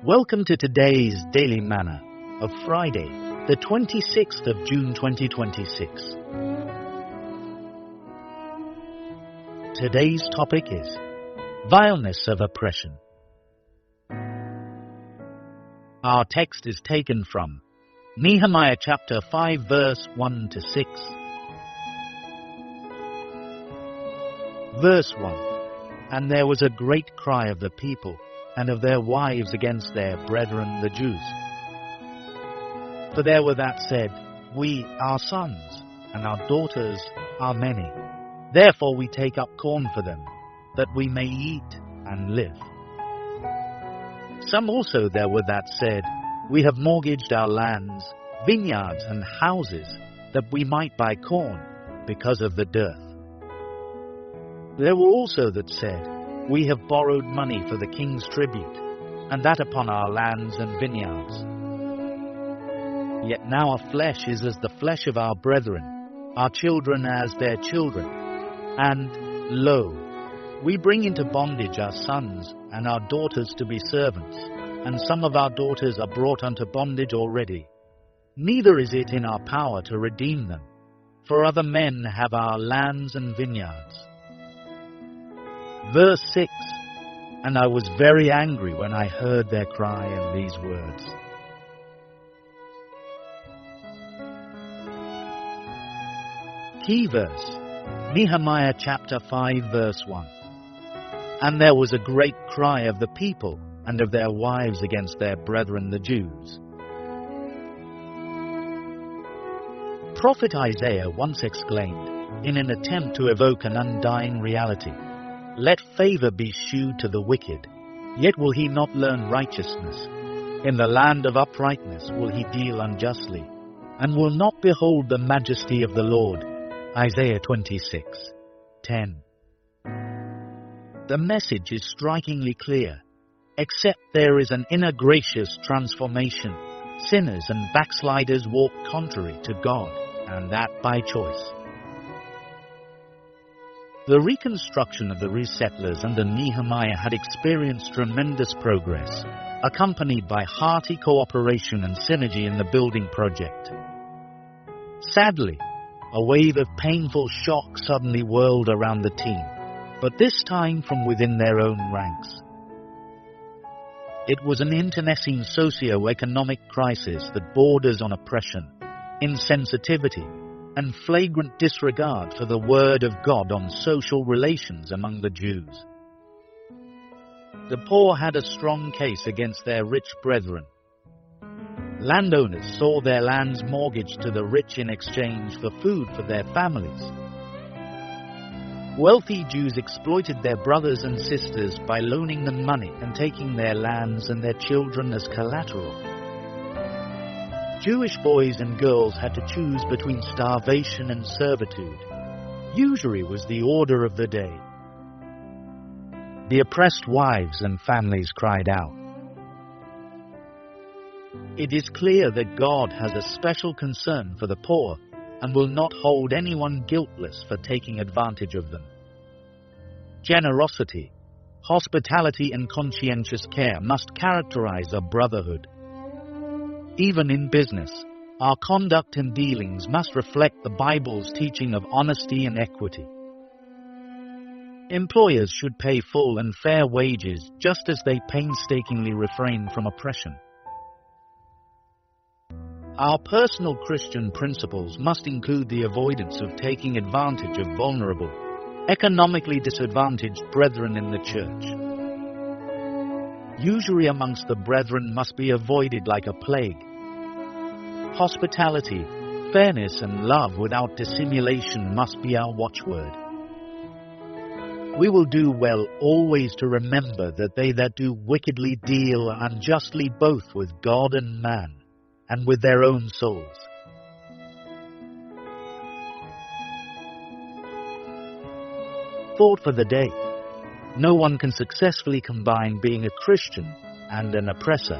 Welcome to today's Daily Manna of Friday, the 26th of June 2026. Today's topic is Vileness of Oppression. Our text is taken from Nehemiah chapter 5 verse 1 to 6. Verse 1. And there was a great cry of the people and of their wives against their brethren the Jews. For there were that said, We, our sons, and our daughters are many. Therefore we take up corn for them, that we may eat and live. Some also there were that said, We have mortgaged our lands, vineyards, and houses, that we might buy corn, because of the dearth. There were also that said, We have borrowed money for the king's tribute, and that upon our lands and vineyards. Yet now our flesh is as the flesh of our brethren, our children as their children. And, lo, we bring into bondage our sons and our daughters to be servants, and some of our daughters are brought unto bondage already. Neither is it in our power to redeem them, for other men have our lands and vineyards. Verse 6. And I was very angry when I heard their cry and these words. Key verse, Nehemiah chapter 5 verse 1. And there was a great cry of the people and of their wives against their brethren the Jews. Prophet Isaiah once exclaimed, in an attempt to evoke an undying reality, Let favor be shewed to the wicked, yet will he not learn righteousness. In the land of uprightness will he deal unjustly, and will not behold the majesty of the Lord. Isaiah 26:10. The message is strikingly clear. Except there is an inner gracious transformation, sinners and backsliders walk contrary to God, and that by choice. The reconstruction of the resettlers under Nehemiah had experienced tremendous progress, accompanied by hearty cooperation and synergy in the building project. Sadly, a wave of painful shock suddenly whirled around the team, but this time from within their own ranks. It was an internecine socio-economic crisis that borders on oppression, insensitivity, and flagrant disregard for the word of God on social relations among the Jews. The poor had a strong case against their rich brethren. Landowners saw their lands mortgaged to the rich in exchange for food for their families. Wealthy Jews exploited their brothers and sisters by loaning them money and taking their lands and their children as collateral. Jewish boys and girls had to choose between starvation and servitude. Usury was the order of the day. The oppressed wives and families cried out. It is clear that God has a special concern for the poor and will not hold anyone guiltless for taking advantage of them. Generosity, hospitality, and conscientious care must characterize a brotherhood. Even in business, our conduct and dealings must reflect the Bible's teaching of honesty and equity. Employers should pay full and fair wages just as they painstakingly refrain from oppression. Our personal Christian principles must include the avoidance of taking advantage of vulnerable, economically disadvantaged brethren in the church. Usury amongst the brethren must be avoided like a plague. Hospitality, fairness, and love without dissimulation must be our watchword. We will do well always to remember that they that do wickedly deal unjustly both with God and man, and with their own souls. Thought for the day. No one can successfully combine being a Christian and an oppressor.